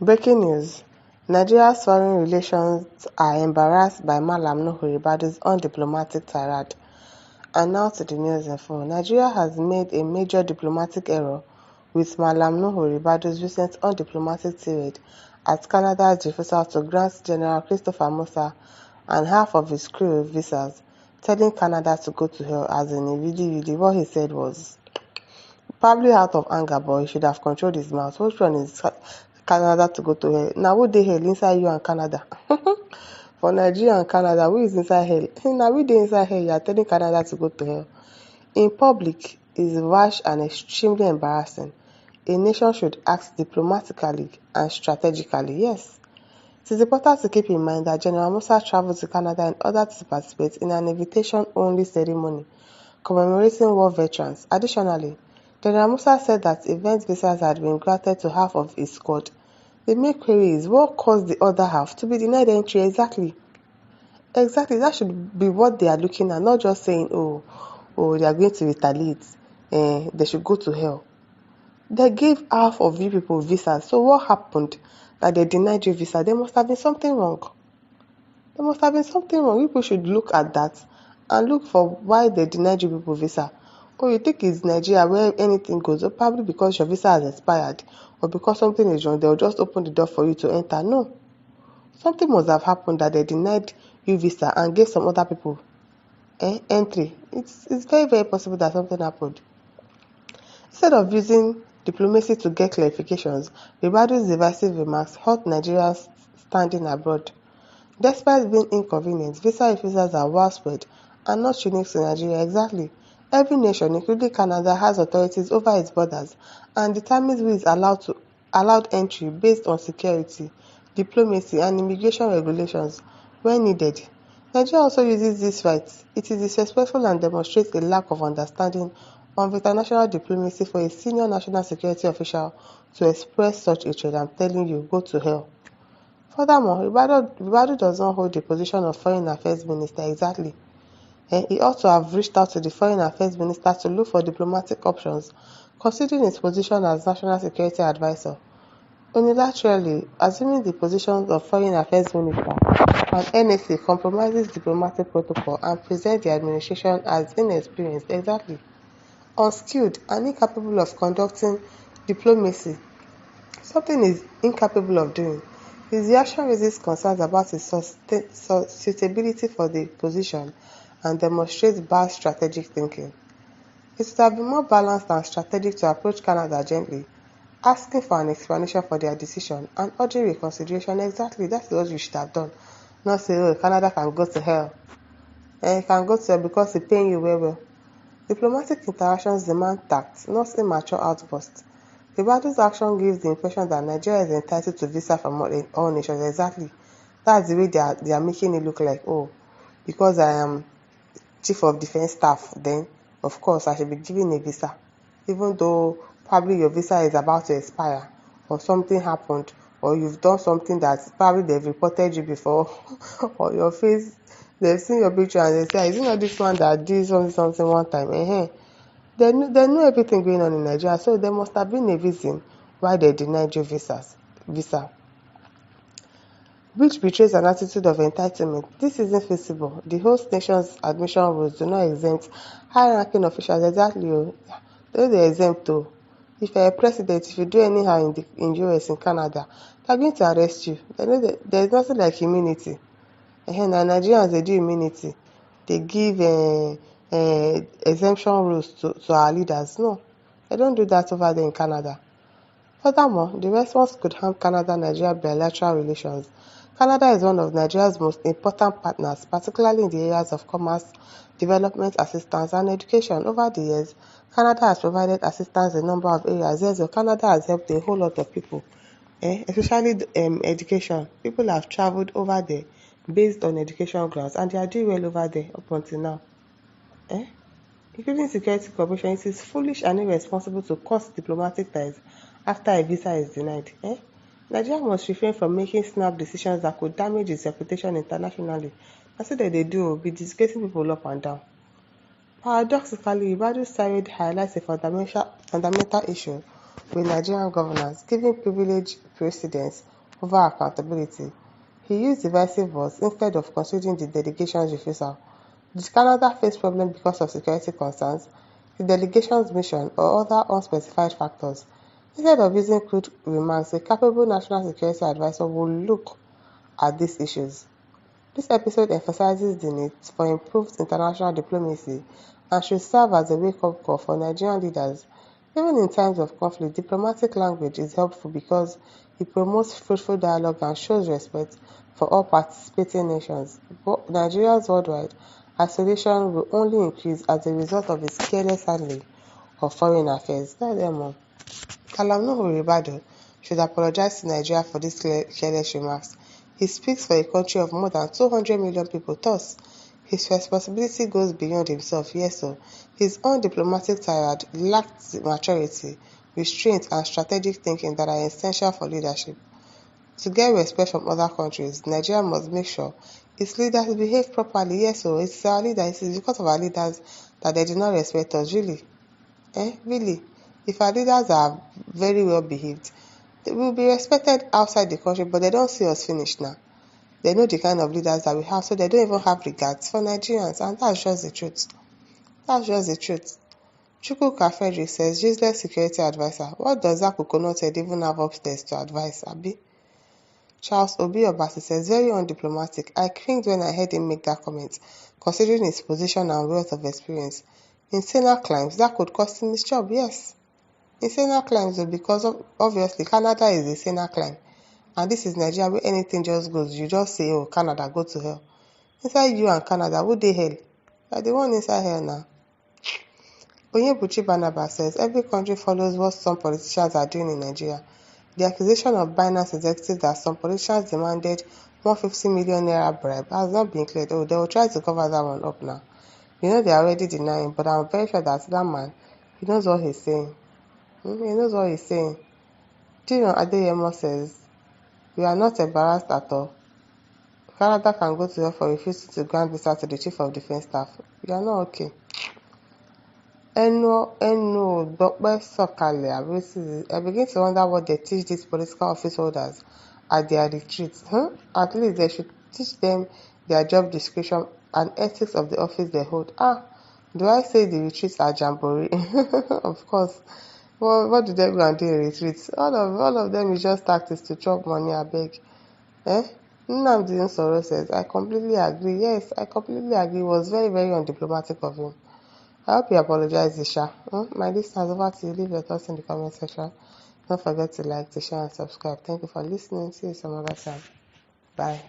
Breaking news: Nigeria's foreign relations are embarrassed by Malam Nuhu Ribadu's undiplomatic tirade. And now to the news in full. Nigeria has made a major diplomatic error with Malam Nuhu Ribadu's recent undiplomatic tirade at Canada's refusal to grant General Christopher Musa and half of his crew visas, telling Canada to go to hell. As in, really, what he said was probably out of anger, but he should have controlled his mouth. Which one is Canada to go to hell? Now, who dey hell inside you and Canada? For Nigeria and Canada, who is inside hell? Now, we dey inside hell, you are telling Canada to go to hell. In public is rash and extremely embarrassing. A nation should act diplomatically and strategically. Yes. It is important to keep in mind that General Musa traveled to Canada in order to participate in an invitation-only ceremony commemorating war veterans. Additionally, General Musa said that event visas had been granted to half of his squad. The main query is, what caused the other half to be denied entry exactly? Exactly, that should be what they are looking at, not just saying, oh, they are going to retaliate, they should go to hell. They gave half of you people visas, so what happened that they denied you visa? There must have been something wrong. There must have been something wrong. People should look at that and look for why they denied you people visa. Or you think it's Nigeria where anything goes, or probably because your visa has expired, or because something is wrong, they'll just open the door for you to enter. No. Something must have happened that they denied you visa and gave some other people entry. It's very, very possible that something happened. Instead of using diplomacy to get clarifications, Ribadu's divisive remarks hurt Nigeria's standing abroad. Despite being inconvenient, visa refusals are widespread and not unique to Nigeria. Exactly. Every nation, including Canada, has authorities over its borders and determines who is allowed entry based on security, diplomacy, and immigration regulations when needed. Nigeria also uses these rights. It is disrespectful and demonstrates a lack of understanding of international diplomacy for a senior national security official to express such hatred. I'm telling you, go to hell. Furthermore, Ribadu does not hold the position of Foreign Affairs Minister exactly. He ought to have reached out to the Foreign Affairs Minister to look for diplomatic options, considering his position as National Security Advisor. Unilaterally, assuming the positions of Foreign Affairs Minister and NSA compromises diplomatic protocol and presents the administration as inexperienced, exactly, unskilled, and incapable of conducting diplomacy. Something is incapable of doing. His reaction raises concerns about his suitability for the position and demonstrates bad strategic thinking. It would have been more balanced and strategic to approach Canada gently, asking for an explanation for their decision and urging reconsideration. Exactly, that's what you should have done. Not say, oh, Canada can go to hell. It can go to hell because it's paying you well. Diplomatic interactions demand tact, not immature outbursts. Ribadu's action gives the impression that Nigeria is entitled to visa from all nations. Exactly. That's the way they are making it look like, oh, because I am Chief of Defense Staff, then of course I should be given a visa. Even though probably your visa is about to expire, or something happened, or you've done something that probably they've reported you before, or your face, they've seen your picture and they say, is it not this one that did something one time? They know everything going on in Nigeria, so there must have been a reason why they denied you visa, which betrays an attitude of entitlement. This isn't feasible. The host nation's admission rules do not exempt high-ranking officials. Exactly. They exempt though. If you're a president, if you do anyhow in US, in Canada, they're going to arrest you. There's nothing like immunity. Now Nigerians, they do immunity. They give exemption rules to our leaders. No, they don't do that over there in Canada. Furthermore, the response could harm Canada-Nigeria bilateral relations. Canada is one of Nigeria's most important partners, particularly in the areas of commerce, development assistance, and education. Over the years, Canada has provided assistance in a number of areas. Yes, so Canada has helped a whole lot of people, especially education. People have traveled over there based on education grounds, and they are doing well over there up until now. Including security cooperation, it is foolish and irresponsible to cut diplomatic ties after a visa is denied. Nigeria must refrain from making snap decisions that could damage its reputation internationally. That's what they do, be disgracing people up and down. Paradoxically, Ribadu's tirade highlights a fundamental issue with Nigerian governance, giving privileged precedence over accountability. He used divisive words instead of considering the delegation's refusal. Did Canada face problems because of security concerns, the delegation's mission, or other unspecified factors? Instead of using crude remarks, a capable national security advisor will look at these issues. This episode emphasizes the need for improved international diplomacy and should serve as a wake-up call for Nigerian leaders. Even in times of conflict, diplomatic language is helpful because it promotes fruitful dialogue and shows respect for all participating nations. But Nigeria's worldwide isolation will only increase as a result of its careless handling of foreign affairs. Ribadu should apologize to Nigeria for these careless remarks. He speaks for a country of more than 200 million people, thus, his responsibility goes beyond himself, yes sir. His undiplomatic tirade lacked maturity, restraint and strategic thinking that are essential for leadership. To get respect from other countries, Nigeria must make sure its leaders behave properly, yes sir. It's our leaders, it is because of our leaders that they do not respect us, really. Really? If our leaders are very well behaved, they will be respected outside the country, but they don't see us finish now. They know the kind of leaders that we have, so they don't even have regards for Nigerians, and that's just the truth. That's just the truth. Chukwuka Frederick says, useless security advisor. What does that coconut head even have upstairs to advise, Abi? Charles Obi Obasi says, very undiplomatic. I cringed when I heard him make that comment, considering his position and wealth of experience. Insane claims, that could cost him his job, yes. Insane claims, because obviously Canada is a insane claim. And this is Nigeria where anything just goes. You just say, oh, Canada, go to hell. Inside you and Canada, who they hell? You are the one inside hell now. Onyebuchi Barnabas says, every country follows what some politicians are doing in Nigeria. The accusation of Binance executives that some politicians demanded 150 million naira bribe has not been cleared. Oh, they will try to cover that one up now. You know they are already denying, but I'm very sure that man, he knows what he's saying. He knows what he's saying. Dino Adeyemo says, we are not embarrassed at all. Canada can go to hell for refusing to grant visa to the Chief of Defence Staff. We are not okay. Dokpe Sokale, I begin to wonder what they teach these political office holders at their retreats. At least they should teach them their job description and ethics of the office they hold. Do I say the retreats are jamboree? Of course. Well, what do they go and do in retreats? All of them is just tactics to chop money, I beg. Nnamdi Nsoro says, I completely agree. Yes, I completely agree. It was very, very undiplomatic of him. I hope you apologize, Isha. My listeners, over to you. Leave your thoughts in the comment section. Don't forget to like, to share, and subscribe. Thank you for listening. See you some other time. Bye.